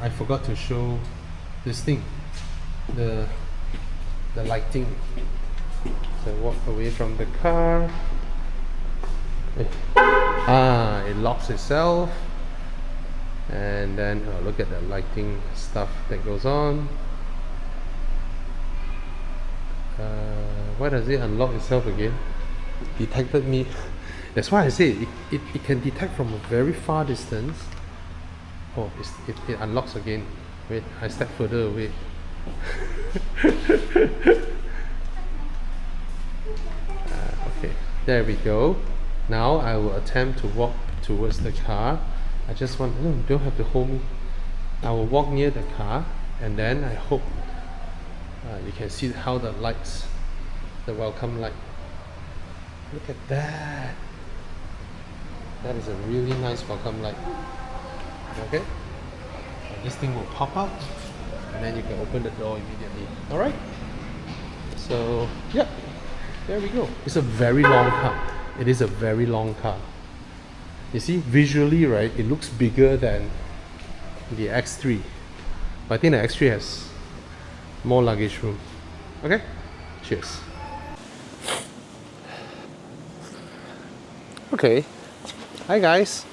I forgot to show this thing, the lighting. So walk away from the car. It locks itself, and then look at the lighting stuff that goes on. Why does it unlock itself again? Detected me. That's why I say it can detect from a very far distance. Oh, it unlocks again. Wait, I step further away. Okay, there we go. Now I will attempt to walk towards the car. I just want, no, you don't have to hold me. I will walk near the car, and then I hope you can see how the lights, the welcome light. Look at that. That is a really nice welcome light. Okay, this thing will pop out, and then you can open the door immediately. Alright, so yeah, there we go. It's a very long car. It is a very long car. You see, visually, right, it looks bigger than the X3, but I think the X3 has more luggage room. Okay, cheers. Okay, hi guys.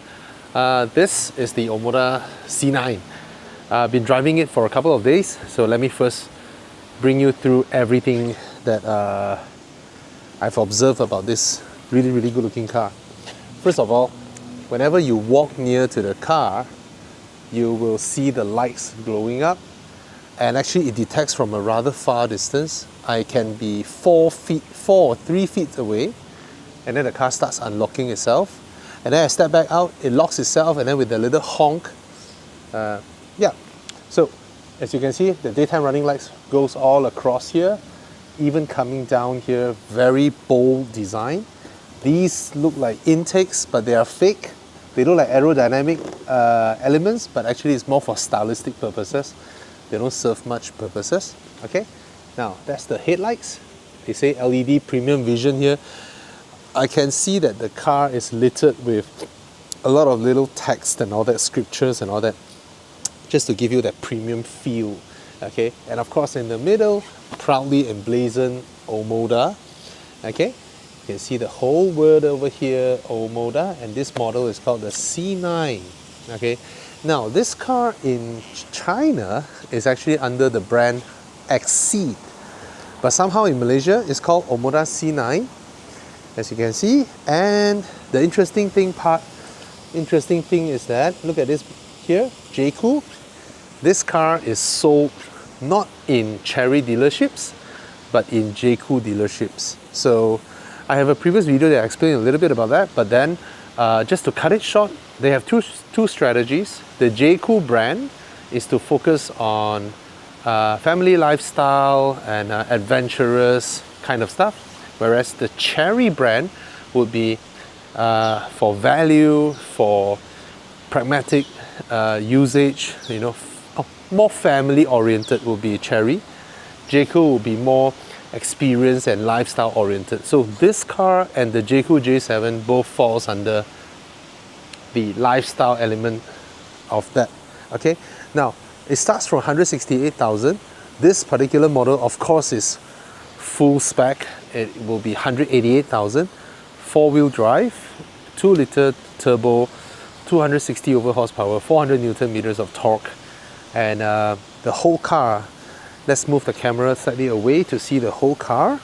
This is the Omoda C9. I've been driving it for a couple of days, so let me first bring you through everything that I've observed about this really good looking car. First of all, whenever you walk near to the car, you will see the lights glowing up, and actually it detects from a rather far distance. I can be 4 or 3 feet away, and then the car starts unlocking itself. And then I step back out, it locks itself, and then with a little honk, yeah. So as you can see, the daytime running lights goes all across here, even coming down here. Very bold design. These look like intakes, but they are fake. They look like aerodynamic elements, but actually it's more for stylistic purposes. They don't serve much purposes. Okay, now that's the headlights. They say LED premium vision here. I can see that the car is littered with a lot of little text and all that, scriptures and all that, just to give you that premium feel. Okay, and of course in the middle, proudly emblazoned Omoda. Okay, you can see the whole word over here, Omoda, and this model is called the C9. Okay, now this car in China is actually under the brand Exceed, but somehow in Malaysia it's called Omoda C9, as you can see. And the interesting thing is that, look at this here, Jaecoo. This car is sold not in Chery dealerships, but in Jaecoo dealerships. So I have a previous video that I explained a little bit about that, but then just to cut it short, they have two strategies. The Jaecoo brand is to focus on family lifestyle and adventurous kind of stuff, whereas the Chery brand would be for value, for pragmatic usage, you know, more family oriented will be Chery. Jaecoo will be more experience and lifestyle oriented. So this car and the Jaecoo J7 both falls under the lifestyle element of that. Okay, now it starts from 168,000. This particular model, of course, is full spec. It will be 188,000, 4-wheel drive, 2-liter turbo, 260 over horsepower, 400 Newton meters of torque, and the whole car. Let's move the camera slightly away to see the whole car,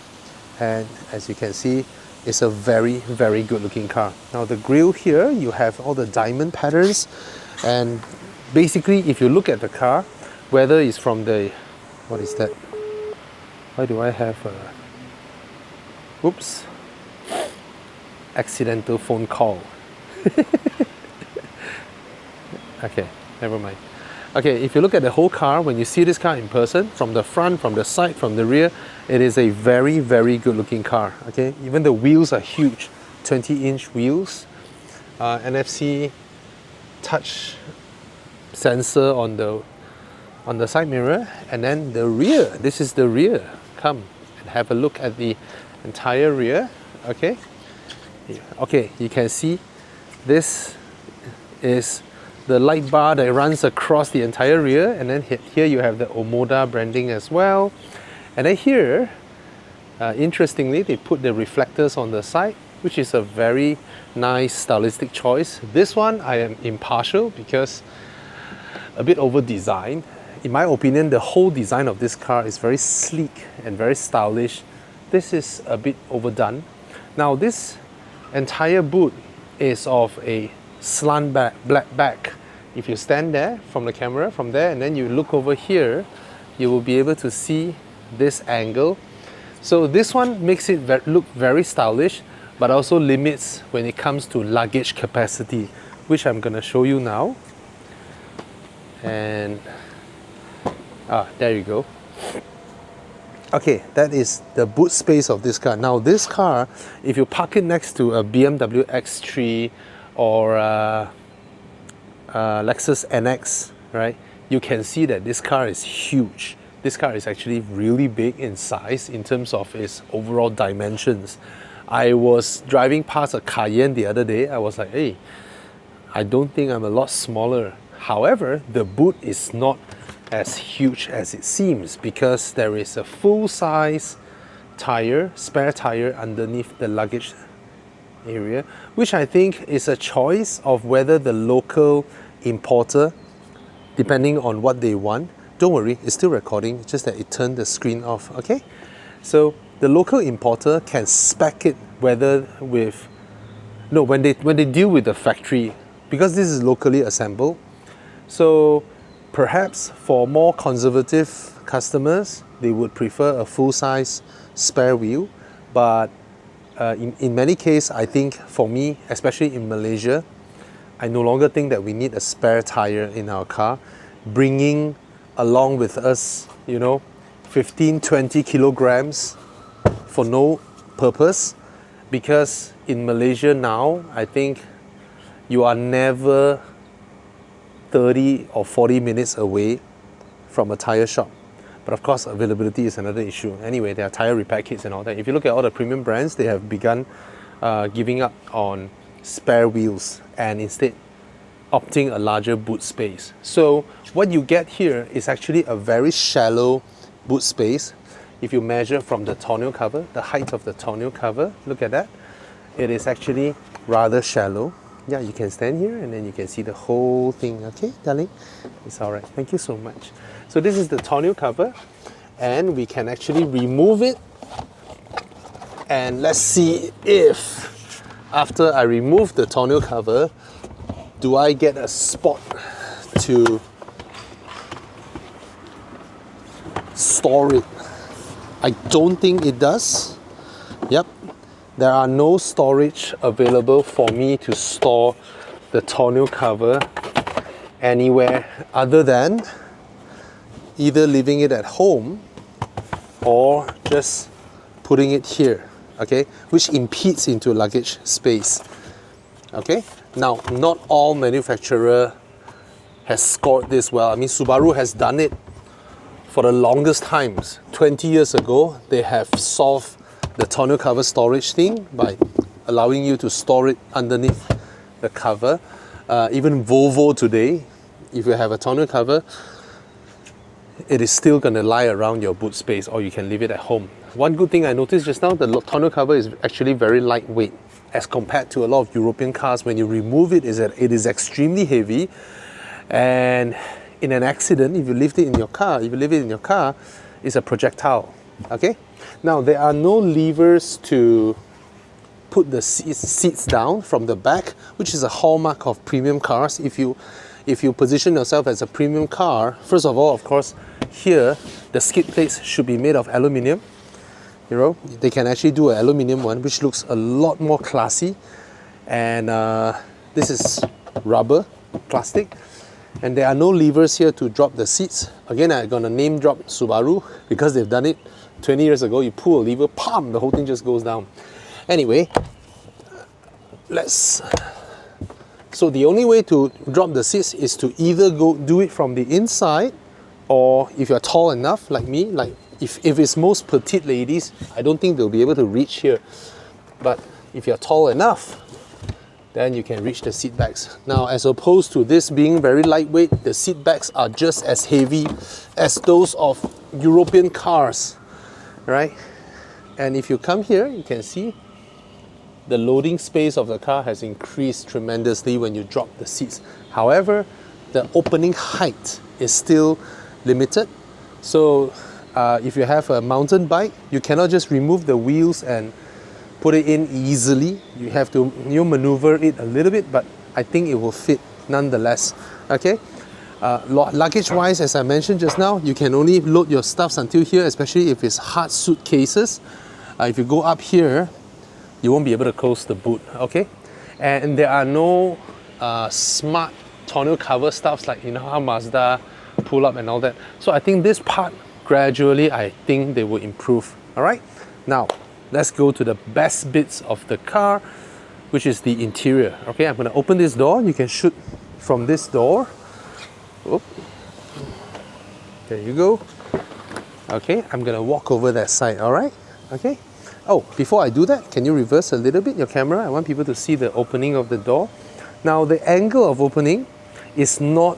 and as you can see, it's a very good looking car. Now the grille here, you have all the diamond patterns, and basically if you look at the car, whether it's from the, what is that? Why do I have a, oops, accidental phone call. Okay, never mind. Okay, if you look at the whole car, when you see this car in person, from the front, from the side, from the rear, it is a very good looking car. Okay, even the wheels are huge, 20-inch wheels, NFC touch sensor on the side mirror, and then the rear. This is the rear. Come and have a look at the entire rear. Okay, okay, you can see this is the light bar that runs across the entire rear, and then here you have the Omoda branding as well. And then here, interestingly, they put the reflectors on the side, which is a very nice stylistic choice. This one I am impartial because a bit over designed. In my opinion, the whole design of this car is very sleek and very stylish. This is a bit overdone. Now this entire boot is of a slant back. If you stand there from the camera, from there, and then you look over here, you will be able to see this angle. So this one makes it look very stylish, but also limits when it comes to luggage capacity, which I'm gonna show you now. And there you go. Okay, that is the boot space of this car. Now this car, if you park it next to a BMW X3 or Lexus NX, right, you can see that this car is huge. This car is actually really big in size in terms of its overall dimensions. I was driving past a Cayenne the other day. I was like, hey, I don't think I'm a lot smaller. However, the boot is not as huge as it seems because there is a full-size tire, spare tire underneath the luggage area, which I think is a choice of whether the local importer, depending on what they want. Don't worry, it's still recording, it's just that it turned the screen off, okay? So the local importer can spec it whether with, no, when they deal with the factory, because this is locally assembled. So perhaps for more conservative customers, they would prefer a full-size spare wheel. But in many cases, I think for me, especially in Malaysia, I no longer think that we need a spare tire in our car. Bringing along with us, 15, 20 kilograms for no purpose. Because in Malaysia now, I think you are never 30 or 40 minutes away from a tire shop. But of course, availability is another issue. Anyway, there are tire repair kits and all that. If you look at all the premium brands, they have begun giving up on spare wheels and instead opting a larger boot space. So what you get here is actually a very shallow boot space. If you measure from the tonneau cover, the height of the tonneau cover, look at that. It is actually rather shallow. Yeah, you can stand here and then you can see the whole thing. Okay, darling? It's all right. Thank you so much. So this is the tonneau cover and we can actually remove it. And let's see if after I remove the tonneau cover, do I get a spot to store it? I don't think it does. Yep. There are no storage available for me to store the tonneau cover anywhere other than either leaving it at home or just putting it here, okay, which impedes into luggage space. Okay, now not all manufacturer has scored this well. I mean, Subaru has done it for the longest times. 20 years ago, they have solved the tonneau cover storage thing by allowing you to store it underneath the cover. Even Volvo today, if you have a tonneau cover, it is still going to lie around your boot space or you can leave it at home. One good thing I noticed just now, the tonneau cover is actually very lightweight as compared to a lot of European cars. When you remove it, it is extremely heavy, and in an accident, if you leave it in your car, it's a projectile. Okay? Now, there are no levers to put the seats down from the back, which is a hallmark of premium cars. If you position yourself as a premium car, first of all, of course, here, the skid plates should be made of aluminium. They can actually do an aluminium one, which looks a lot more classy. And this is rubber, plastic. And there are no levers here to drop the seats. Again, I'm gonna name drop Subaru because they've done it 20 years ago. You pull a lever, pam, the whole thing just goes down. Anyway, so the only way to drop the seats is to either go do it from the inside, or if you're tall enough like me, like if it's most petite ladies, I don't think they'll be able to reach here. But if you're tall enough, then you can reach the seat backs. Now, as opposed to this being very lightweight, the seat backs are just as heavy as those of European cars, right? And if you come here, you can see the loading space of the car has increased tremendously when you drop the seats. However, the opening height is still limited. So if you have a mountain bike, you cannot just remove the wheels and put it in easily. You have to maneuver it a little bit, but I think it will fit nonetheless. Okay. Luggage wise, as I mentioned just now, you can only load your stuffs until here, especially if it's hard suitcases. If you go up here, you won't be able to close the boot. Okay. And there are no smart tonneau cover stuffs like, you know, how Mazda pull up and all that. So I think this part gradually, I think they will improve. All right. Now let's go to the best bits of the car, which is the interior. Okay, I'm going to open this door. You can shoot from this door. Oop. There you go. Okay, I'm going to walk over that side. All right. Okay. Oh, before I do that, can you reverse a little bit your camera? I want people to see the opening of the door. Now the angle of opening is not,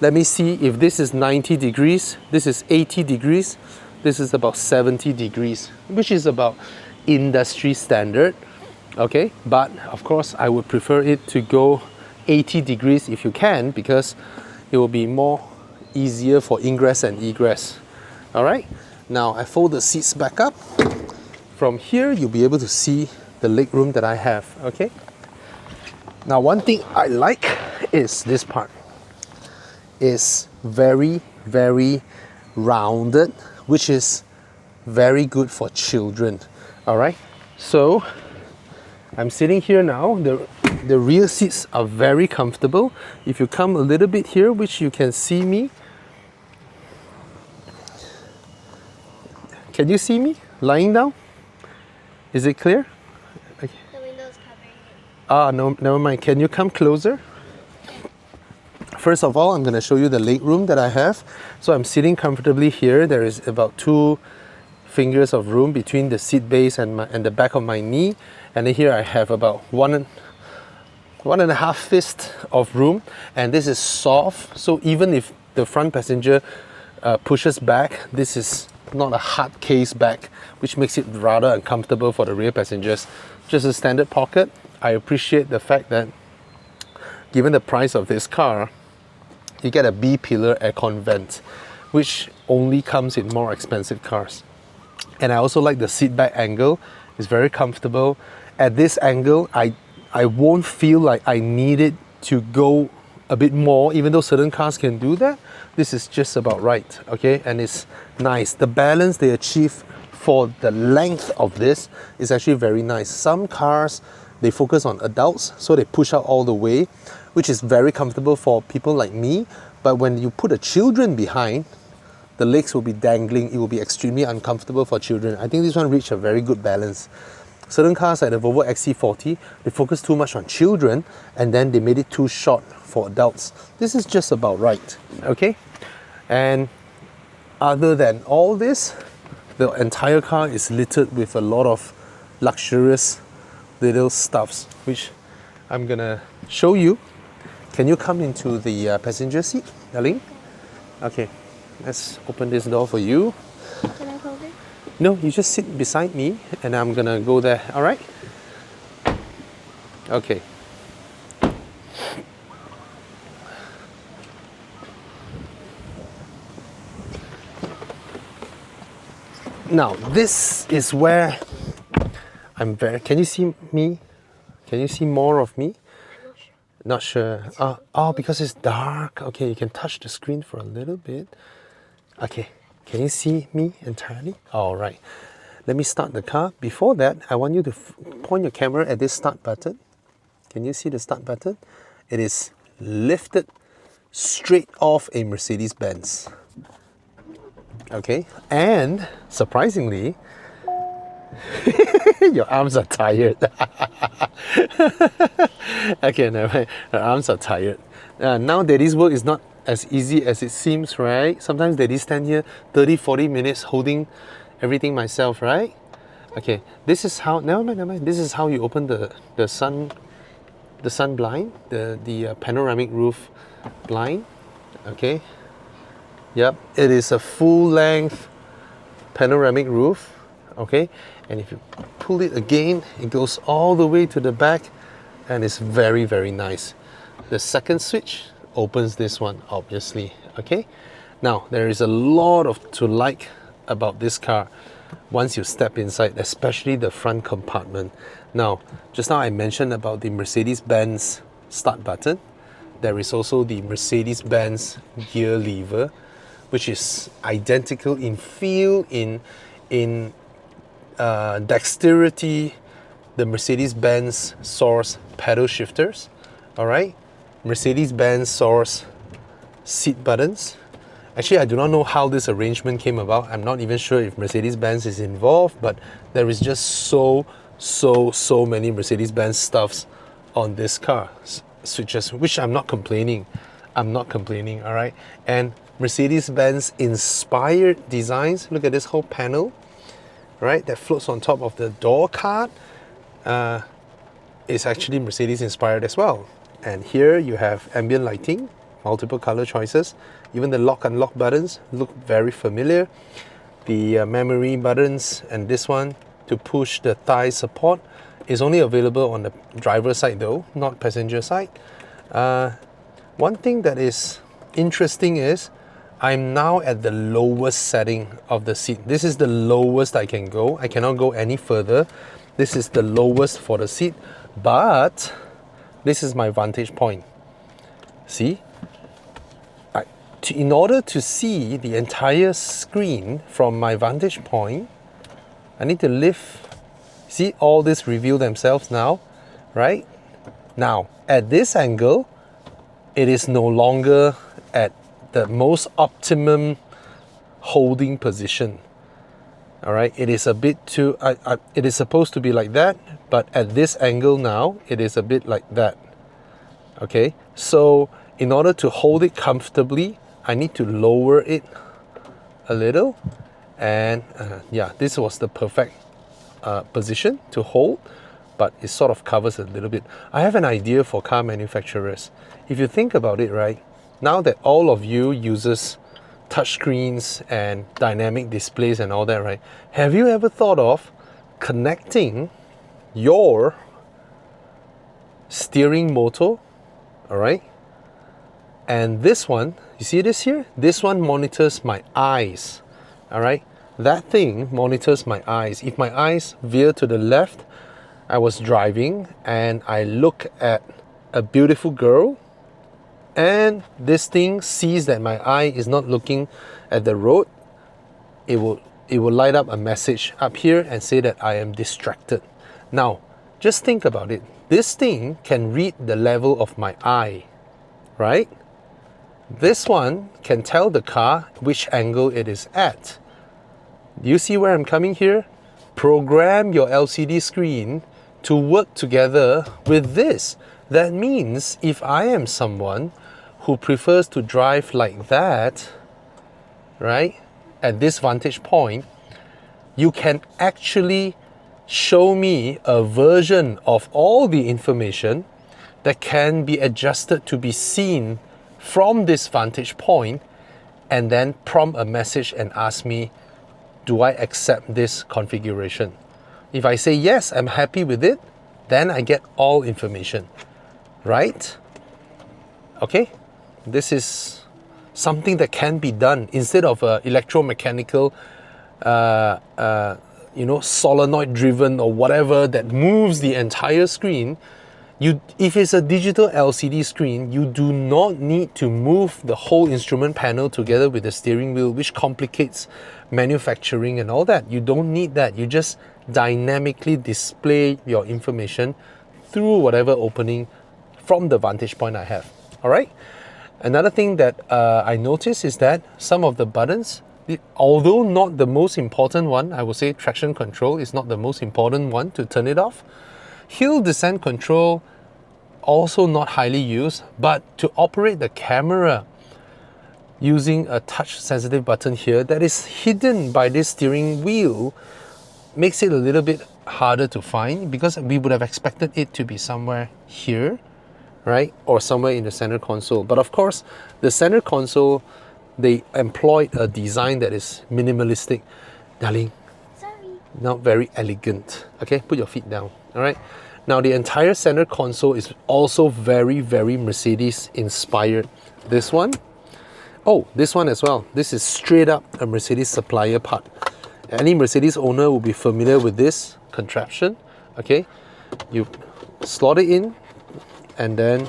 let me see, if this is 90 degrees, this is 80 degrees, this is about 70 degrees, which is about industry standard. Okay, but of course I would prefer it to go 80 degrees if you can, because it will be more easier for ingress and egress. All right, now I fold the seats back up. From here, you'll be able to see the legroom that I have. Okay. Now, one thing I like is this part. It's very, very rounded, which is very good for children. All right. So I'm sitting here now. The rear seats are very comfortable. If you come a little bit here, which you can see me. Can you see me lying down? Is it clear? Okay. The window's covering it. Ah, no, never mind. Can you come closer? First of all, I'm going to show you the legroom that I have. So I'm sitting comfortably here. There is about 2 fingers of room between the seat base and the back of my knee. And then here I have about one and a half fist of room. And this is soft. So even if the front passenger pushes back, this is not a hard case back, which makes it rather uncomfortable for the rear passengers. Just a standard pocket. I appreciate the fact that given the price of this car, you get a B-pillar aircon vent, which only comes in more expensive cars. And I also like the seat back angle. It's very comfortable. At this angle, I won't feel like I need it to go a bit more, even though certain cars can do that. This is just about right, okay? And it's nice. The balance they achieve for the length of this is actually very nice. Some cars, they focus on adults, so they push out all the way, which is very comfortable for people like me. But when you put a children behind, the legs will be dangling. It will be extremely uncomfortable for children. I think this one reached a very good balance. Certain cars like the Volvo XC40, they focus too much on children and then they made it too short for adults. This is just about right, okay? And other than all this, the entire car is littered with a lot of luxurious little stuffs, which I'm gonna show you. Can you come into the passenger seat, darling? Okay, let's open this door for you. Can I hold it? No, you just sit beside me and I'm gonna go there, all right? Okay. Now, this is where I'm very... Can you see me? Can you see more of me? Not sure. Oh, because it's dark. Okay, you can touch the screen for a little bit. Okay, can you see me entirely? All right. Let me start the car. Before that, I want you to point your camera at this start button. Can you see the start button? It is lifted straight off a Mercedes-Benz. Okay, and surprisingly, your arms are tired. Okay, never mind. Your arms are tired. Now Daddy's work is not as easy as it seems, right? Sometimes Daddy stand here 30-40 minutes holding everything myself, right? Okay, this is how, never mind. This is how you open the sun the sun blind, the panoramic roof blind. Okay. Yep, it is a full length panoramic roof. Okay, and if you pull it again, it goes all the way to the back, and it's very, very nice. The second switch opens this one, obviously. Okay, now there is a lot to like about this car once you step inside, especially the front compartment. Now, just now I mentioned about the Mercedes-Benz start button. There is also the Mercedes-Benz gear lever, which is identical in feel, in dexterity. The Mercedes-Benz Source pedal shifters, all right? Mercedes-Benz Source seat buttons. Actually, I do not know how this arrangement came about. I'm not even sure if Mercedes-Benz is involved, but there is just so many Mercedes-Benz stuffs on this car. Switches, which I'm not complaining. All right? And Mercedes-Benz inspired designs. Look at this whole panel, right? That floats on top of the door card. Is actually Mercedes inspired as well. And here you have ambient lighting, multiple color choices. Even the lock unlock buttons look very familiar. The memory buttons, and this one to push the thigh support is only available on the driver side though, not passenger side. One thing that is interesting is I'm now at the lowest setting of the seat. This is the lowest I can go. I cannot go any further. This is the lowest for the seat, but this is my vantage point. See? In order to see the entire screen from my vantage point, I need to lift. See, all this reveal themselves now, right? Now, at this angle, it is no longer at the most optimum holding position. All right, it is a bit too, it is supposed to be like that, but at this angle now, it is a bit like that. Okay, so in order to hold it comfortably, I need to lower it a little. And yeah, this was the perfect position to hold, but it sort of covers a little bit. I have an idea for car manufacturers. If you think about it, right, now that all of you uses touchscreens and dynamic displays and all that, right, have you ever thought of connecting your steering motor, all right, and this one, you see this here? This one monitors my eyes, all right? That thing monitors my eyes. If my eyes veer to the left, I was driving and I look at a beautiful girl, and this thing sees that my eye is not looking at the road, it will light up a message up here and say that I am distracted. Now, just think about it. This thing can read the level of my eye, right? This one can tell the car which angle it is at. Do you see where I'm coming here? Program your LCD screen to work together with this. That means if I am someone who prefers to drive like that, right, at this vantage point, you can actually show me a version of all the information that can be adjusted to be seen from this vantage point, and then prompt a message and ask me, do I accept this configuration? If I say yes, I'm happy with it, then I get all information, right? Okay, this is something that can be done instead of electromechanical, solenoid driven or whatever that moves the entire screen. If it's a digital LCD screen, you do not need to move the whole instrument panel together with the steering wheel, which complicates manufacturing and all that. You don't need that. You just dynamically display your information through whatever opening from the vantage point I have. All right. Another thing that I noticed is that some of the buttons, although not the most important one, I would say traction control is not the most important one to turn it off. Hill descent control, also not highly used, but to operate the camera using a touch sensitive button here that is hidden by this steering wheel makes it a little bit harder to find, because we would have expected it to be somewhere here, right? Or somewhere in the center console. But of course, the center console, they employed a design that is minimalistic. Darling, Sorry. not very elegant. Okay, put your feet down. All right. Now the entire center console is also very, very Mercedes inspired. This one, oh, this one as well. This is straight up a Mercedes supplier part. Any Mercedes owner will be familiar with this contraption. Okay, you slot it in and then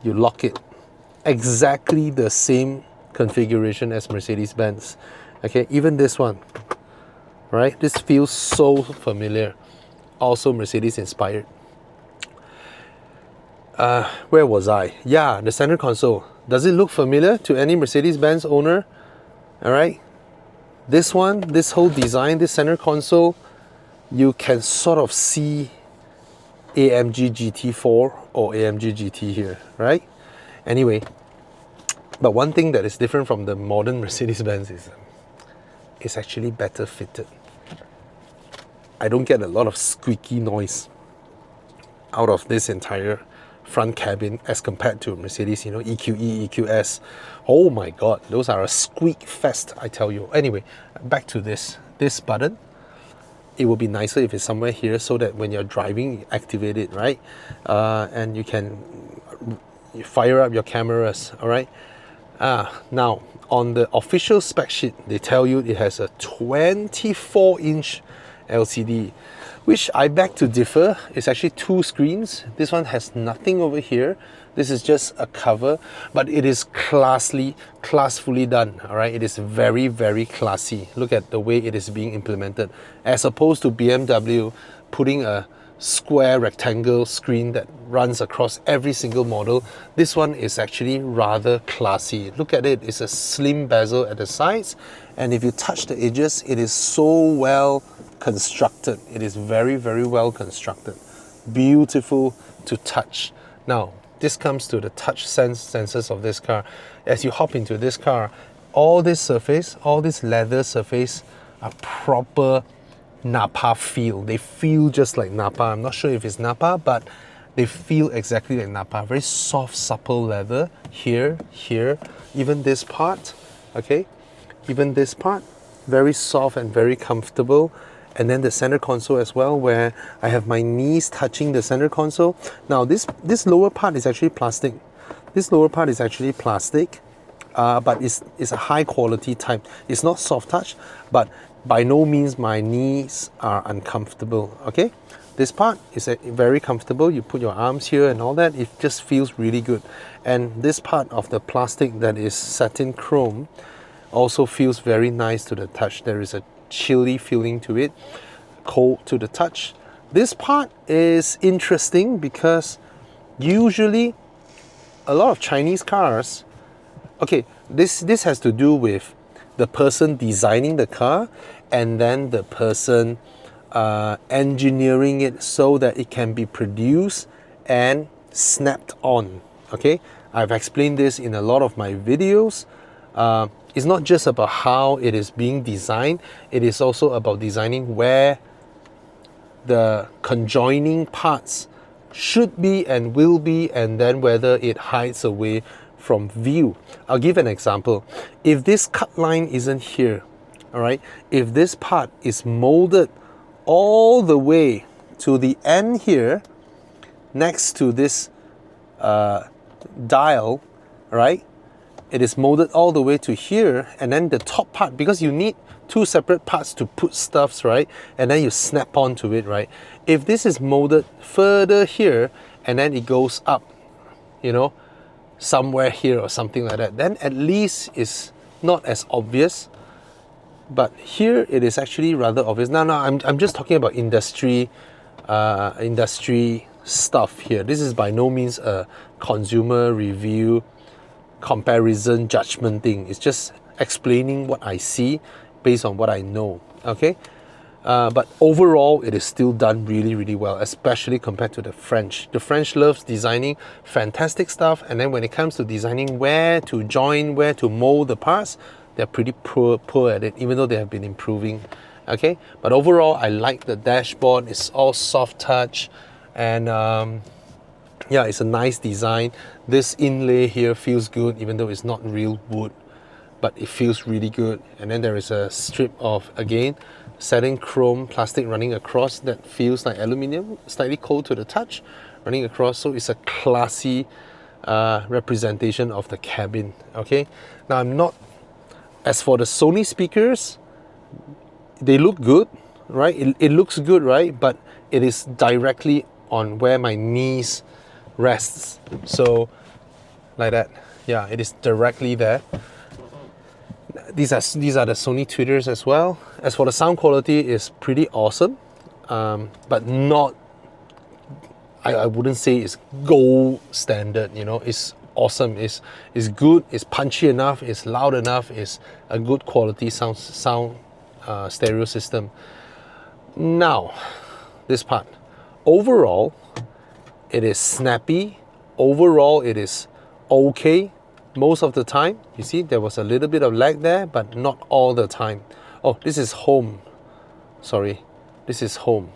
you lock it. Exactly the same configuration as Mercedes-Benz. Okay, even this one, right? This feels so familiar. Also Mercedes inspired. Where was I? Yeah, the center console. Does it look familiar to any Mercedes-Benz owner? All right. This one, this whole design, this center console, you can sort of see AMG GT4 or AMG GT here, right? Anyway, but one thing that is different from the modern Mercedes-Benz is it's actually better fitted. I don't get a lot of squeaky noise out of this entire front cabin as compared to Mercedes, you know, EQE, EQS. Oh my God, those are a squeak fest, I tell you. Anyway, back to this button. It would be nicer if it's somewhere here so that when you're driving, you activate it, right? And you can fire up your cameras, all right? Now, on the official spec sheet, they tell you it has a 24-inch LCD, which I beg to differ. It's actually 2 screens. This one has nothing over here. This is just a cover, but it is classfully done, all right? It is very, very classy. Look at the way it is being implemented, as opposed to BMW putting a square rectangle screen that runs across every single model. This one is actually rather classy. Look at it, it's a slim bezel at the sides, and if you touch the edges, it is so well constructed. It is very, very well constructed. Beautiful to touch. Now, this comes to the touch sensors of this car. As you hop into this car, all this surface, all this leather surface are proper Napa feel. They feel just like Napa. I'm not sure if it's Napa, but they feel exactly like Napa. Very soft, supple leather here, even this part, okay? Even this part, very soft and very comfortable. And then the center console as well, where I have my knees touching the center console. Now this lower part is actually plastic. This lower part is actually plastic, but it's a high quality type. It's not soft touch, but by no means my knees are uncomfortable, okay? This part is very comfortable. You put your arms here and all that, it just feels really good. And this part of the plastic that is satin chrome also feels very nice to the touch. There is a chilly feeling to it, cold to the touch. This part is interesting because usually a lot of Chinese cars, okay, this has to do with the person designing the car and then the person engineering it so that it can be produced and snapped on. Okay, I've explained this in a lot of my videos. It's not just about how it is being designed, it is also about designing where the conjoining parts should be and will be, and then whether it hides away from view. I'll give an example. If this cut line isn't here, all right, if this part is molded all the way to the end here, next to this dial, right, it is molded all the way to here, and then the top part, because you need 2 separate parts to put stuffs, right, and then you snap onto it, right. If this is molded further here and then it goes up, you know, somewhere here or something like that, then at least it's not as obvious. But here it is actually rather obvious. Now I'm just talking about industry stuff here. This is by no means a consumer review comparison judgment thing. It's just explaining what I see based on what I know, okay? But overall, it is still done really, really well, especially compared to the French. The French loves designing fantastic stuff, and then when it comes to designing where to join, where to mold the parts, they're pretty poor at it, even though they have been improving, okay? But overall, I like the dashboard. It's all soft touch, and Yeah, it's a nice design. This inlay here feels good, even though it's not real wood, but it feels really good. And then there is a strip of, again, satin chrome plastic running across that feels like aluminium, slightly cold to the touch, running across. So it's a classy representation of the cabin. Okay, now as for the Sony speakers, they look good, right? It looks good, right? But it is directly on where my knees rests. So like that. Yeah, it is directly there. These are the Sony tweeters as well. As for the sound quality, it's pretty awesome, but not. I wouldn't say it's gold standard. You know, it's awesome. It's good. It's punchy enough. It's loud enough. It's a good quality sound stereo system. Now, this part. Overall, it is snappy. Overall, it is okay most of the time. You see, there was a little bit of lag there, but not all the time. Oh, this is home. Sorry, this is home.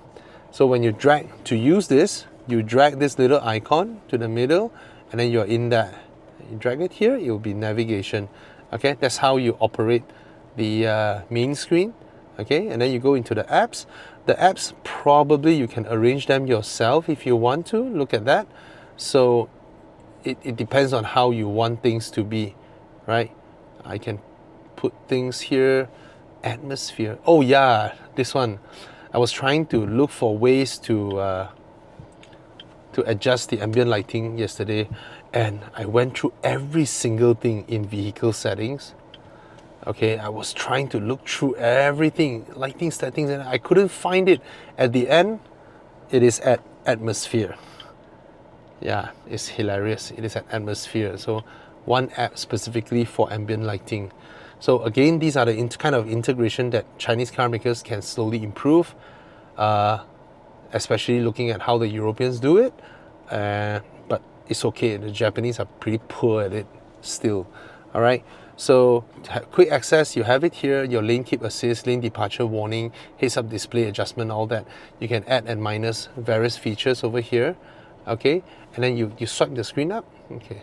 So when you drag to use this, you drag this little icon to the middle, and then you're in there. You drag it here, it will be navigation. Okay, that's how you operate the main screen. Okay, and then you go into the apps. The apps, probably you can arrange them yourself if you want to. Look at that. So it depends on how you want things to be, right? I can put things here. Atmosphere. Oh yeah, this one. I was trying to look for ways to adjust the ambient lighting yesterday, and I went through every single thing in vehicle settings. Okay, I was trying to look through everything, lighting settings, and I couldn't find it. At the end, it is at atmosphere. Yeah, it's hilarious. It is at atmosphere. So one app specifically for ambient lighting. So again, these are the kind of integration that Chinese car makers can slowly improve, especially looking at how the Europeans do it. But it's okay. The Japanese are pretty poor at it still. All right. So quick access, you have it here, your lane keep assist, lane departure warning, heads up display adjustment, all that. You can add and minus various features over here. Okay, and then you swipe the screen up. Okay,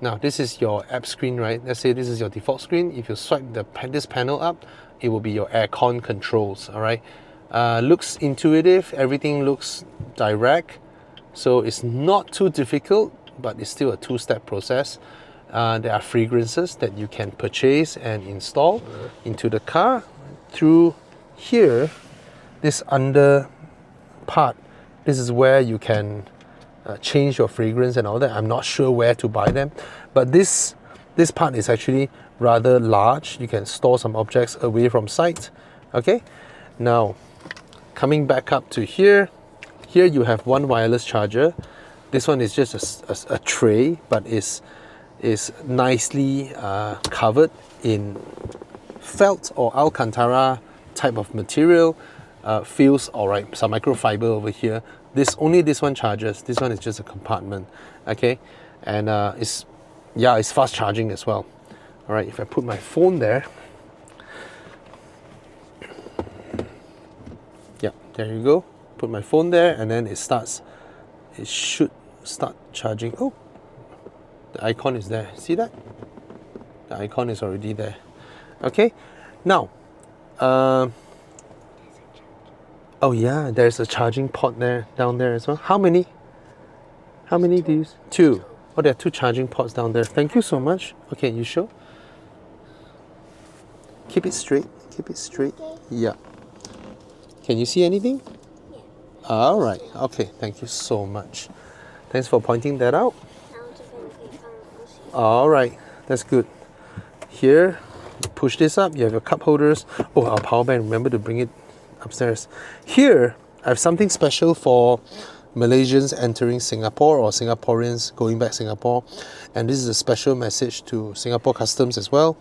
now this is your app screen, right? Let's say this is your default screen. If you swipe this panel up, it will be your aircon controls. All right, looks intuitive, everything looks direct, so it's not too difficult, but it's still a two-step process. There are fragrances that you can purchase and install into the car. Through here, this under part, this is where you can change your fragrance and all that. I'm not sure where to buy them, but this part is actually rather large. You can store some objects away from sight. Okay, now coming back up to here you have one wireless charger. This one is just a tray, but is nicely covered in felt or Alcantara type of material. Feels alright. Some microfiber over here. Only this one charges. This one is just a compartment. Okay, and it's fast charging as well. All right, if I put my phone there, yeah, there you go. Put my phone there, and then it should start charging. Oh, the icon is there. See that? The icon is already there. Okay, now, oh yeah, there's a charging port down there as well. How many do you use? Two. Oh, there are two charging ports down there. Thank you so much. Okay, you sure? Keep it straight. Keep it straight. Okay. Yeah. Can you see anything? Yeah. All right. Okay. Thank you so much. Thanks for pointing that out. All right. That's good. Here, push this up. You have your cup holders. Oh, our power bank. Remember to bring it upstairs. Here, I have something special for Malaysians entering Singapore or Singaporeans going back Singapore. And this is a special message to Singapore Customs as well.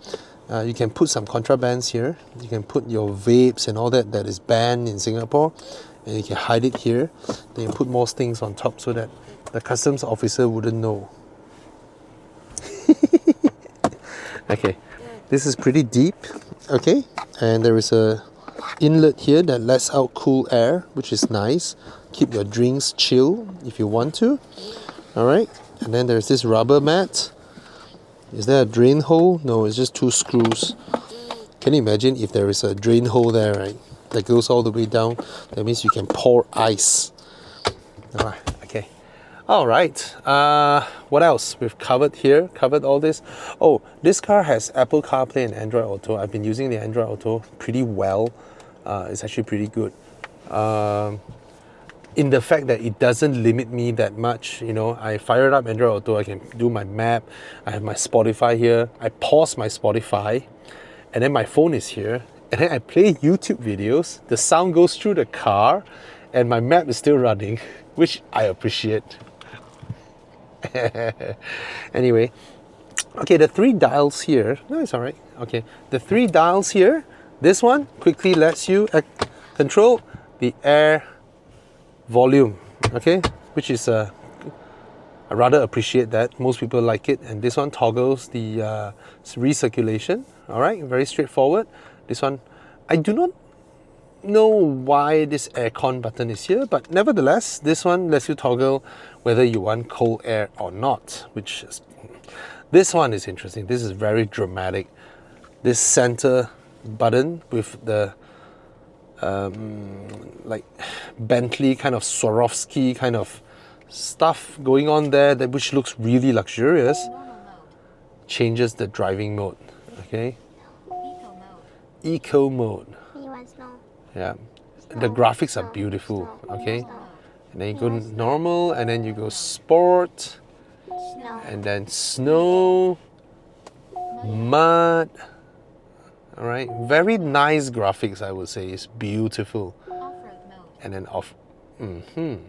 You can put some contrabands here. You can put your vapes and all that is banned in Singapore, and you can hide it here. Then you put more things on top so that the customs officer wouldn't know. Okay, this is pretty deep. Okay, and there is a inlet here that lets out cool air, which is nice. Keep your drinks chill if you want to. All right, and then there's this rubber mat. Is there a drain hole? No, it's just two screws. Can you imagine if there is a drain hole there, right? That goes all the way down. That means you can pour ice. All right, okay. All right, what else? We've covered here, covered all this. Oh, this car has Apple CarPlay and Android Auto. I've been using the Android Auto pretty well. It's actually pretty good. In the fact that it doesn't limit me that much, you know, I fired up Android Auto, I can do my map, I have my Spotify here, I pause my Spotify, and then my phone is here, and then I play YouTube videos, the sound goes through the car, and my map is still running, which I appreciate. Anyway, okay, the three dials here, no, it's all right. Okay, the three dials here, this one quickly lets you control the air volume, okay, which is I rather appreciate that. Most people like it. And this one toggles the recirculation. All right, very straightforward. This one, I do not know why this aircon button is here, but nevertheless, this one lets you toggle whether you want cold air or not, which is, this one is interesting. This is very dramatic. This center button with the like Bentley kind of Swarovski kind of stuff going on there, that which looks really luxurious, changes the driving mode. Okay, eco mode. You want snow? Yeah, the graphics are beautiful. Okay, and then you go normal, and then you go sport, Snow. and then snow, mud. All right, very nice graphics, I would say. It's beautiful. And then off. Then we're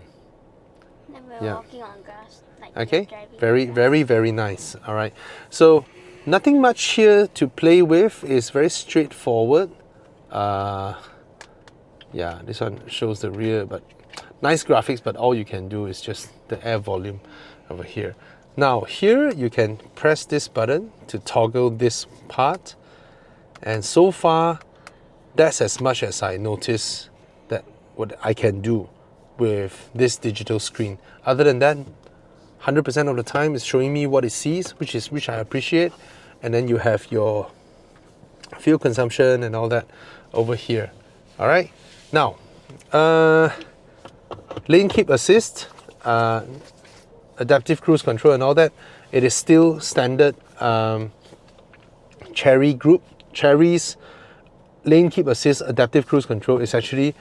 Yeah. walking on grass. Like Okay, driving very, on grass. very, very nice. All right, so nothing much here to play with. It's very straightforward. Yeah, this one shows the rear, but nice graphics, but all you can do is just the air volume over here. Now here you can press this button to toggle this part. And so far, that's as much as I notice that what I can do with this digital screen. Other than that, 100% of the time it's showing me what it sees, which I appreciate. And then you have your fuel consumption and all that over here. All right. Now, lane keep assist, adaptive cruise control, and all that. It is still standard Cherry's lane keep assist adaptive cruise control is actually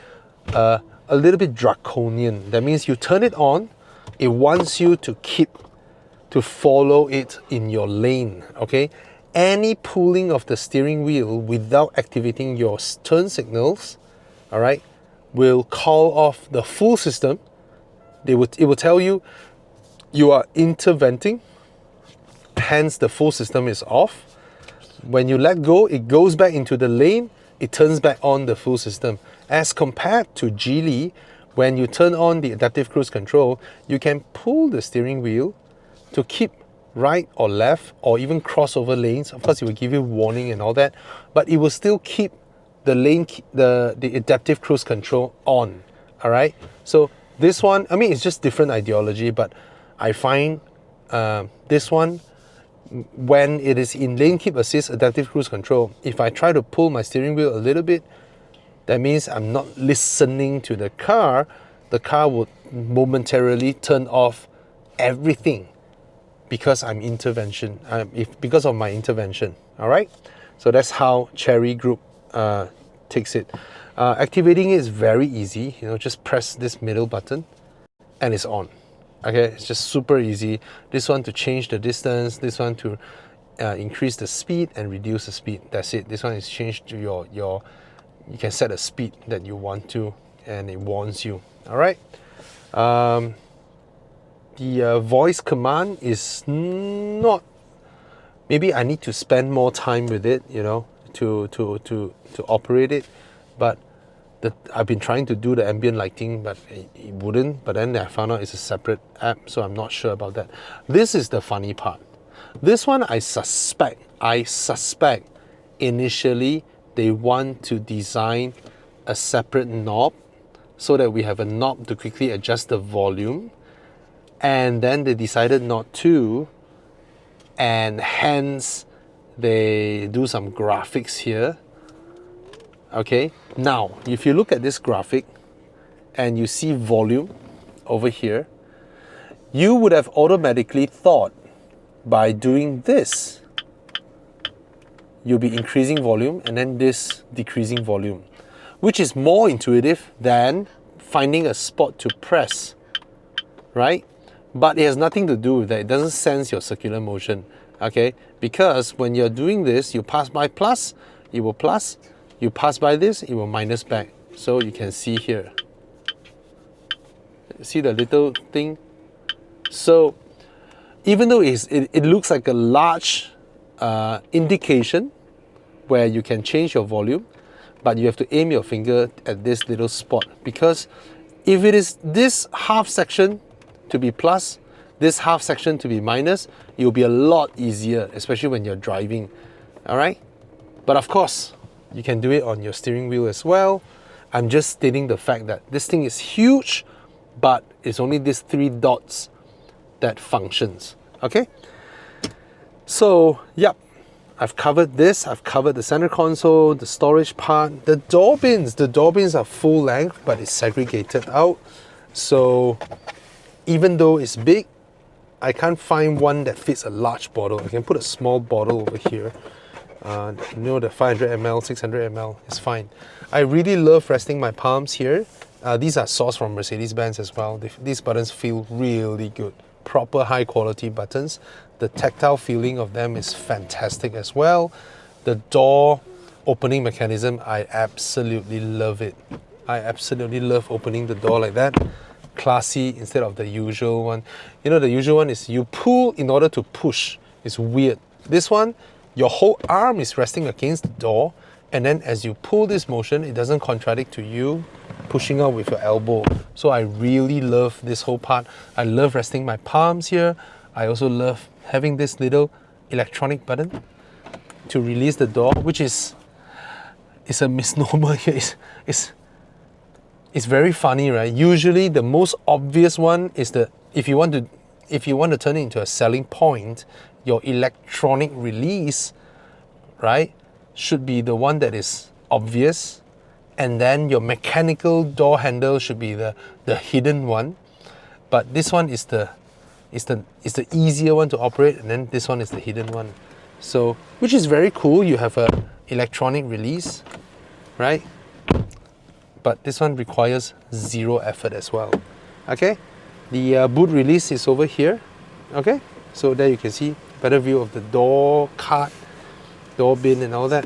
a little bit draconian. That means you turn it on, it wants you to follow it in your lane. Okay, any pulling of the steering wheel without activating your turn signals, all right, will call off the full system. It will tell you you are interventing, hence the full system is off. When you let go, it goes back into the lane, it turns back on the full system. As compared to Geely, when you turn on the adaptive cruise control, you can pull the steering wheel to keep right or left or even crossover lanes. Of course, it will give you warning and all that, but it will still keep the lane, the adaptive cruise control on. All right. So this one, I mean, it's just different ideology, but I find this one, when it is in lane keep assist adaptive cruise control, if I try to pull my steering wheel a little bit, that means I'm not listening to the car would momentarily turn off everything because because of my intervention. All right, so that's how Cherry Group takes it. Activating it is very easy. You know, just press this middle button and it's on. Okay, it's just super easy. This one to change the distance, this one to increase the speed and reduce the speed. That's it. This one is changed to your you can set a speed that you want to, and it warns you. All right. The voice command is not. Maybe I need to spend more time with it, you know, to operate it, but I've been trying to do the ambient lighting, but it wouldn't. But then I found out it's a separate app, so I'm not sure about that. This is the funny part. This one I suspect initially they want to design a separate knob so that we have a knob to quickly adjust the volume. and then they decided not to, and hence they do some graphics here. Okay, now if you look at this graphic and you see volume over here, you would have automatically thought by doing this, you'll be increasing volume and then this decreasing volume, which is more intuitive than finding a spot to press, right? But it has nothing to do with that. It doesn't sense your circular motion, okay? Because when you're doing this, you pass by plus, it will plus, you pass by this, it will minus back. So you can see here. See the little thing? So even though it looks like a large indication where you can change your volume, but you have to aim your finger at this little spot, because if it is this half section to be plus, this half section to be minus, it will be a lot easier, especially when you're driving, all right? But of course, you can do it on your steering wheel as well. I'm just stating the fact that this thing is huge, but it's only these 3 dots that functions, okay? So, yep, I've covered this. I've covered the center console, the storage part, the door bins. The door bins are full length, but it's segregated out. So even though it's big, I can't find one that fits a large bottle. I can put a small bottle over here. The 500 ml, 600 ml is fine. I really love resting my palms here. These are sourced from Mercedes-Benz as well. These buttons feel really good. Proper high quality buttons. The tactile feeling of them is fantastic as well. The door opening mechanism, I absolutely love it. I absolutely love opening the door like that. Classy instead of the usual one. You know, the usual one is you pull in order to push. It's weird. This one, your whole arm is resting against the door, and then as you pull this motion, it doesn't contradict to you pushing out with your elbow. So I really love this whole part. I love resting my palms here. I also love having this little electronic button to release the door, which is a misnomer here. It's very funny, right? Usually the most obvious one is if you want to turn it into a selling point, your electronic release, right, should be the one that is obvious, and then your mechanical door handle should be the hidden one. But this one is the easier one to operate, and then this one is the hidden one. So, which is very cool. You have a electronic release, right? But this one requires 0 effort as well. Okay, the boot release is over here. Okay, so there you can see better view of the door card, door bin, and all that.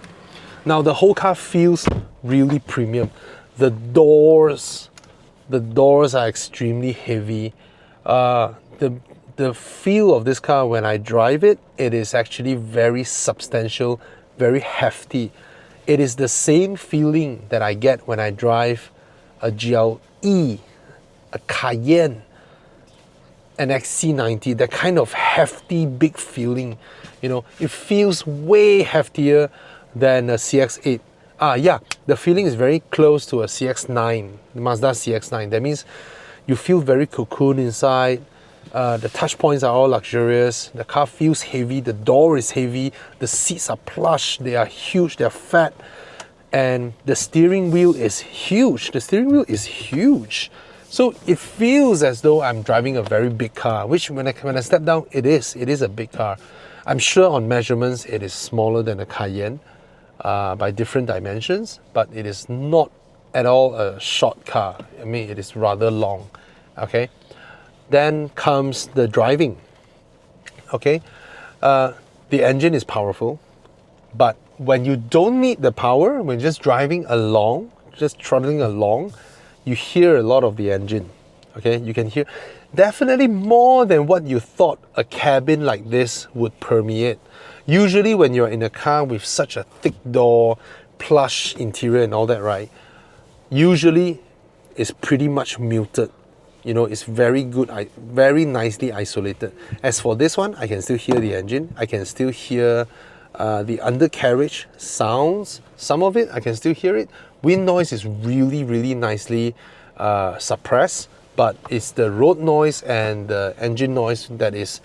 Now the whole car feels really premium. The doors are extremely heavy. The feel of this car when I drive it, it is actually very substantial, very hefty. It is the same feeling that I get when I drive a GLE, a Cayenne, an XC90, that kind of hefty, big feeling. You know, it feels way heftier than a CX-8. Yeah, the feeling is very close to a CX-9, the Mazda CX-9. That means you feel very cocooned inside. The touch points are all luxurious. The car feels heavy. The door is heavy. The seats are plush. They are huge. They are fat. And the steering wheel is huge. The steering wheel is huge. So it feels as though I'm driving a very big car, which when I step down, it is a big car. I'm sure on measurements, it is smaller than a Cayenne by different dimensions, but it is not at all a short car. I mean, it is rather long, okay? Then comes the driving, okay? The engine is powerful, but when you don't need the power, when just driving along, just trotting along, you hear a lot of the engine, okay? You can hear definitely more than what you thought a cabin like this would permeate. Usually when you're in a car with such a thick door, plush interior and all that, right? Usually it's pretty much muted. You know, it's very good, very nicely isolated. As for this one, I can still hear the engine. I can still hear the undercarriage sounds. Some of it, I can still hear it. Wind noise is really, really nicely suppressed. but it's the road noise and the engine noise that is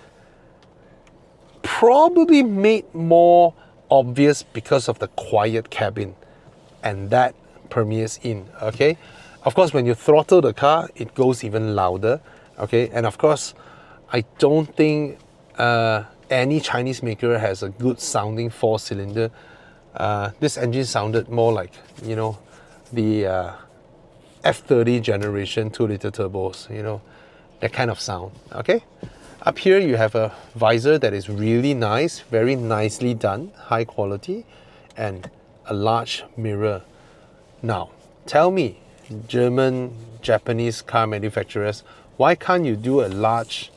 probably made more obvious because of the quiet cabin, and that permeates in, okay? Of course, when you throttle the car, it goes even louder, okay? And of course, I don't think any Chinese maker has a good sounding 4-cylinder. This engine sounded more like, you know, the F30 generation 2-liter turbos, you know, that kind of sound, okay? Up here you have a visor that is really nice, very nicely done, high quality, and a large mirror. Now, tell me, German, Japanese car manufacturers, why can't you do a large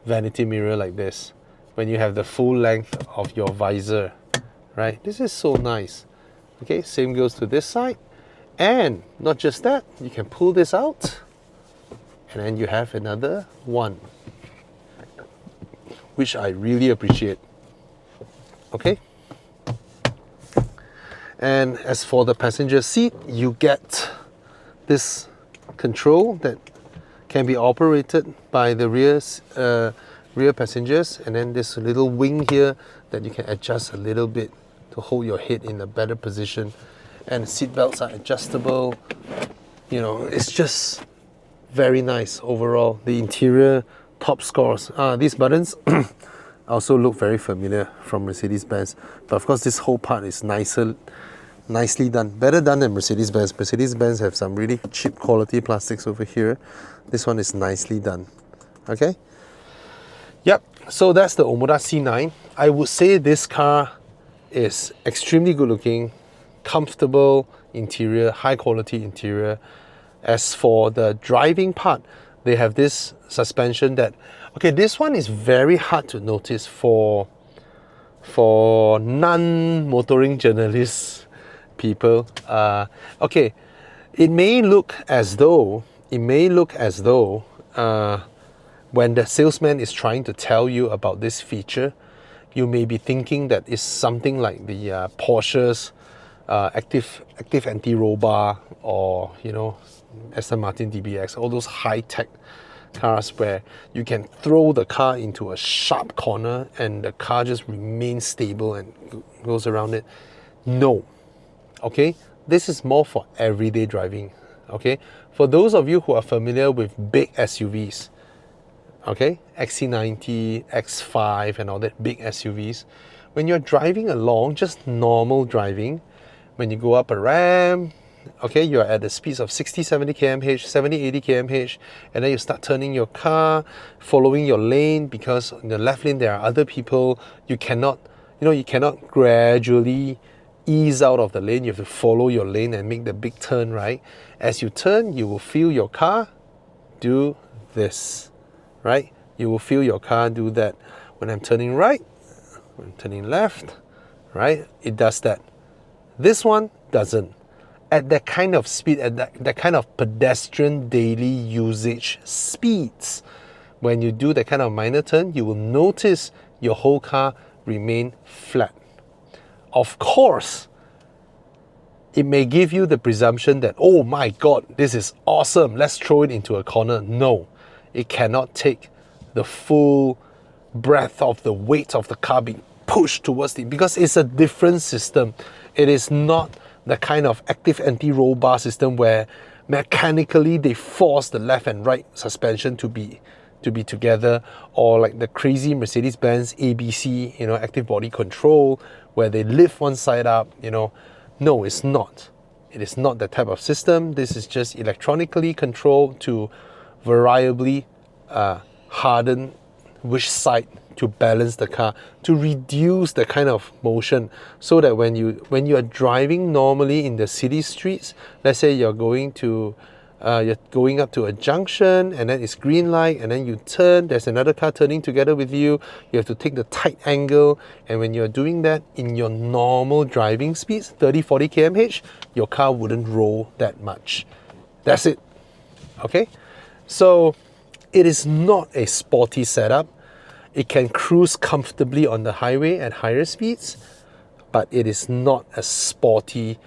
vanity mirror like this when you have the full length of your visor, right? This is so nice. Okay, same goes to this side. And not just that, you can pull this out and then you have another one, which I really appreciate. Okay. And as for the passenger seat, you get this control that can be operated by the rear passengers, and then this little wing here that you can adjust a little bit to hold your head in a better position. And seat belts are adjustable. You know, it's just very nice overall. The interior top scores. These buttons also look very familiar from Mercedes-Benz, but of course this whole part is nicely done, better done than Mercedes-Benz. Mercedes-Benz have some really cheap quality plastics over here. This one is nicely done. Okay. Yep. So that's the Omoda C9. I would say this car is extremely good looking, comfortable interior, high quality interior. As for the driving part, they have this suspension that, okay, this one is very hard to notice for non-motoring journalists people. Okay, it may look as though when the salesman is trying to tell you about this feature, you may be thinking that it's something like the Porsche's active anti-roll bar, or you know, Aston Martin DBX, all those high-tech cars where you can throw the car into a sharp corner and the car just remains stable and goes around it. No. Okay, this is more for everyday driving. Okay, for those of you who are familiar with big SUVs, okay, XC90, X5 and all that big SUVs, when you're driving along, just normal driving, when you go up a ramp, okay, you're at the speeds of 60, 70 km/h, 70, 80 km/h, and then you start turning your car, following your lane, because in the left lane there are other people. You cannot gradually ease out of the lane. You have to follow your lane and make the big turn, right? As you turn, you will feel your car do this, right? You will feel your car do that. When I'm turning right, when I'm turning left, right? It does that. This one doesn't. At that kind of speed, at that kind of pedestrian daily usage speeds, when you do that kind of minor turn, you will notice your whole car remain flat. Of course, it may give you the presumption that, oh my God, this is awesome, let's throw it into a corner. No, it cannot take the full breadth of the weight of the car being pushed towards it, because it's a different system. It is not the kind of active anti-roll bar system where mechanically they force the left and right suspension to be together, or like the crazy Mercedes-Benz ABC, you know, active body control, where they lift one side up, you know. No, it's not. It is not that type of system. This is just electronically controlled to variably harden which side to balance the car, to reduce the kind of motion, so that when you are driving normally in the city streets, let's say you're going up to a junction and then it's green light, and then you turn, there's another car turning together with you, you have to take the tight angle, and when you're doing that in your normal driving speeds, 30, 40 km/h, your car wouldn't roll that much. That's it. Okay? So it is not a sporty setup. It can cruise comfortably on the highway at higher speeds, but it is not a sporty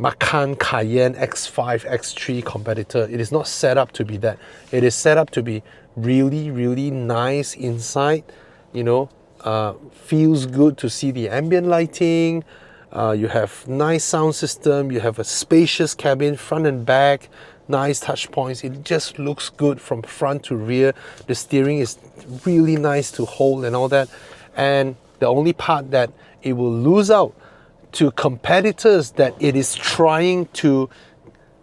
Macan Cayenne X5, X3 competitor. It is not set up to be that. It is set up to be really, really nice inside. You know, feels good to see the ambient lighting. You have nice sound system. You have a spacious cabin, front and back. Nice touch points. It just looks good from front to rear. The steering is really nice to hold and all that. And the only part that it will lose out to competitors that it is trying to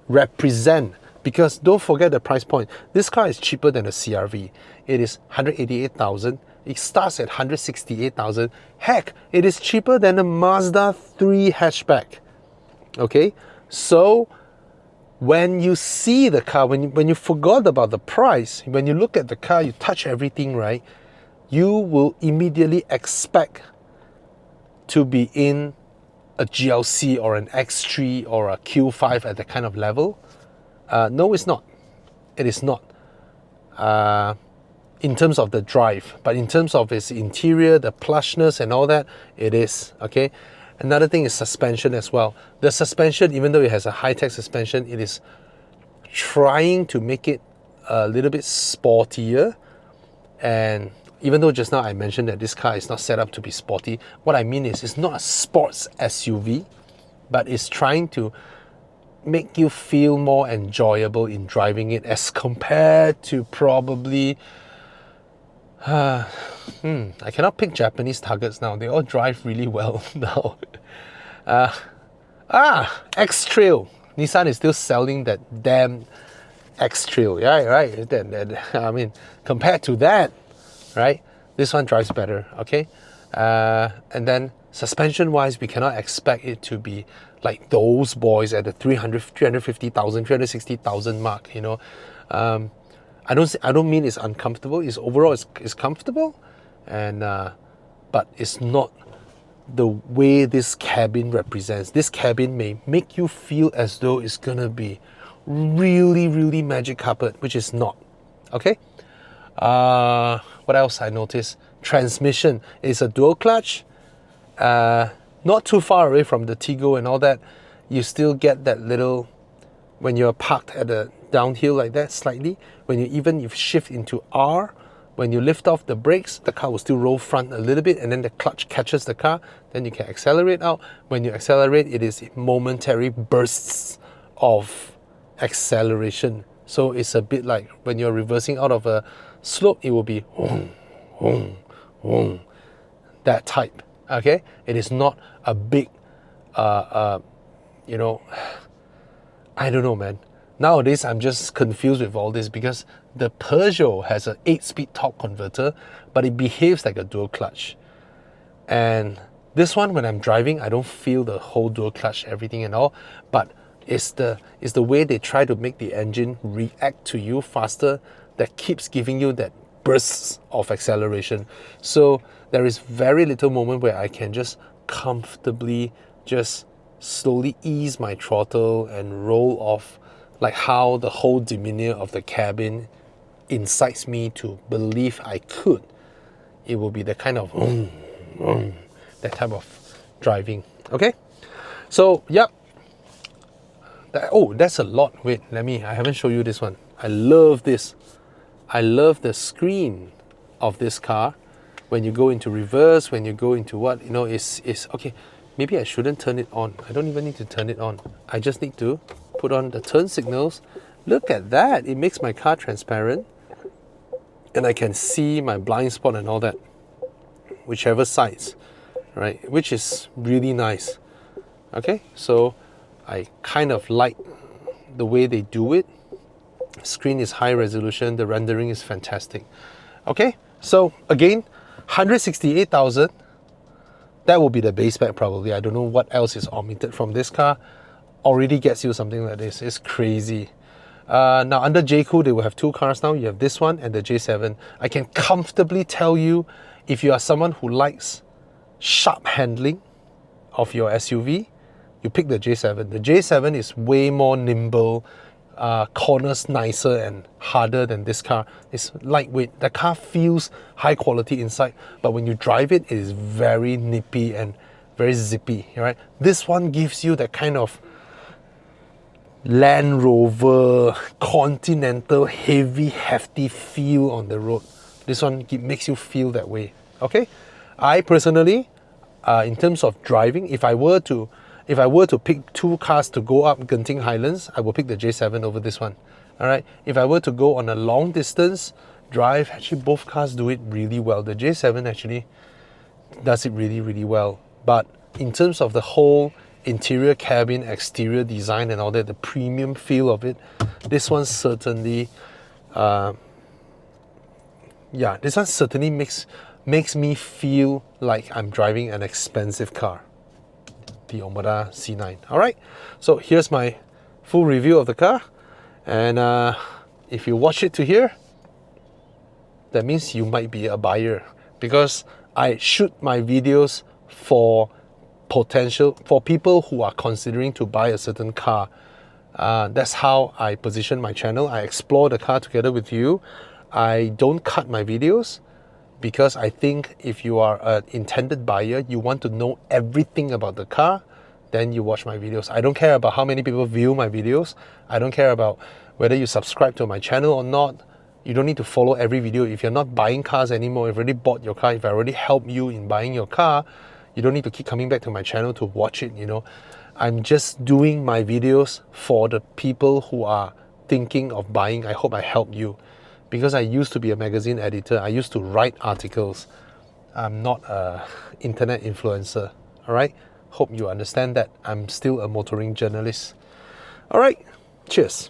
represent, because don't forget the price point. This car is cheaper than a CRV. It is 188,000. It starts at 168,000. Heck, it is cheaper than a Mazda 3 hatchback. Okay, so when you see the car, when you forgot about the price, when you look at the car, you touch everything, right? You will immediately expect to be in a GLC or an X3 or a Q5 at that kind of level. No, it's not. It is not. In terms of the drive, but in terms of its interior, the plushness and all that, it is, okay? Another thing is suspension as well. The suspension, even though it has a high-tech suspension, it is trying to make it a little bit sportier. And even though just now I mentioned that this car is not set up to be sporty, what I mean is it's not a sports SUV, but it's trying to make you feel more enjoyable in driving it as compared to probably I cannot pick Japanese targets now. They all drive really well now. X-Trail. Nissan is still selling that damn X-Trail. Yeah, right. I mean, compared to that, right? This one drives better, okay? And then suspension-wise, we cannot expect it to be like those boys at the 350,000, 360,000 mark, you know? I don't mean it's uncomfortable. It's overall it's comfortable, and but it's not the way this cabin represents. This cabin may make you feel as though it's gonna be really, really magic carpet, which is not. Okay. What else I noticed? Transmission is a dual clutch. Not too far away from the Tigo and all that. You still get that little, when you're parked at a downhill like that slightly, when you shift into R, when you lift off the brakes, the car will still roll front a little bit, and then the clutch catches the car, then you can accelerate out. When you accelerate, it is momentary bursts of acceleration. So it's a bit like when you're reversing out of a slope, it will be that type. Okay, it is not a big you know, I don't know, man. Nowadays I'm just confused with all this, because the Peugeot has an 8-speed torque converter, but it behaves like a dual clutch. And this one, when I'm driving, I don't feel the whole dual clutch, everything and all, but it's the way they try to make the engine react to you faster that keeps giving you that bursts of acceleration. So there is very little moment where I can just comfortably just slowly ease my throttle and roll off, like how the whole demeanor of the cabin incites me to believe I could. It will be the kind of that type of driving. Okay, so yep. That's a lot. Wait, I haven't shown you this one. I love this. I love the screen of this car. When you go into reverse, when you go into what, you know, it's okay. Maybe I shouldn't turn it on. I don't even need to turn it on. I just need to put on the turn signals. Look at that. It makes my car transparent, and I can see my blind spot and all that, whichever sides, right? Which is really nice. Okay, so I kind of like the way they do it. Screen is high resolution. The rendering is fantastic. Okay, so again, 168,000. That will be the base spec probably. I don't know what else is omitted from this car. Already gets you something like this. It's crazy. Now under Jaecoo, they will have two cars now. You have this one and the J7. I can comfortably tell you, if you are someone who likes sharp handling of your SUV, you pick the J7. The J7 is way more nimble, corners nicer and harder than this car. It's lightweight. The car feels high quality inside, but when you drive it, it is very nippy and very zippy, right? This one gives you that kind of Land Rover, Continental, heavy, hefty feel on the road. This one makes you feel that way. Okay, I personally, in terms of driving, if I were to pick two cars to go up Genting Highlands, I will pick the J7 over this one. All right. If I were to go on a long distance drive, actually both cars do it really well. The J7 actually does it really, really well. But in terms of the whole interior cabin, exterior design and all that, the premium feel of it, this one certainly, this one certainly makes me feel like I'm driving an expensive car, the Omoda C9. All right, so here's my full review of the car, and if you watch it to here, that means you might be a buyer, because I shoot my videos for people who are considering to buy a certain car. That's how I position my channel. I explore the car together with you. I don't cut my videos, because I think if you are an intended buyer, you want to know everything about the car, then you watch my videos. I don't care about how many people view my videos. I don't care about whether you subscribe to my channel or not. You don't need to follow every video. If you're not buying cars anymore, if you already bought your car, if I already helped you in buying your car, you don't need to keep coming back to my channel to watch it, you know. I'm just doing my videos for the people who are thinking of buying. I hope I helped you, because I used to be a magazine editor. I used to write articles. I'm not a internet influencer, all right? Hope you understand that I'm still a motoring journalist. All right, cheers.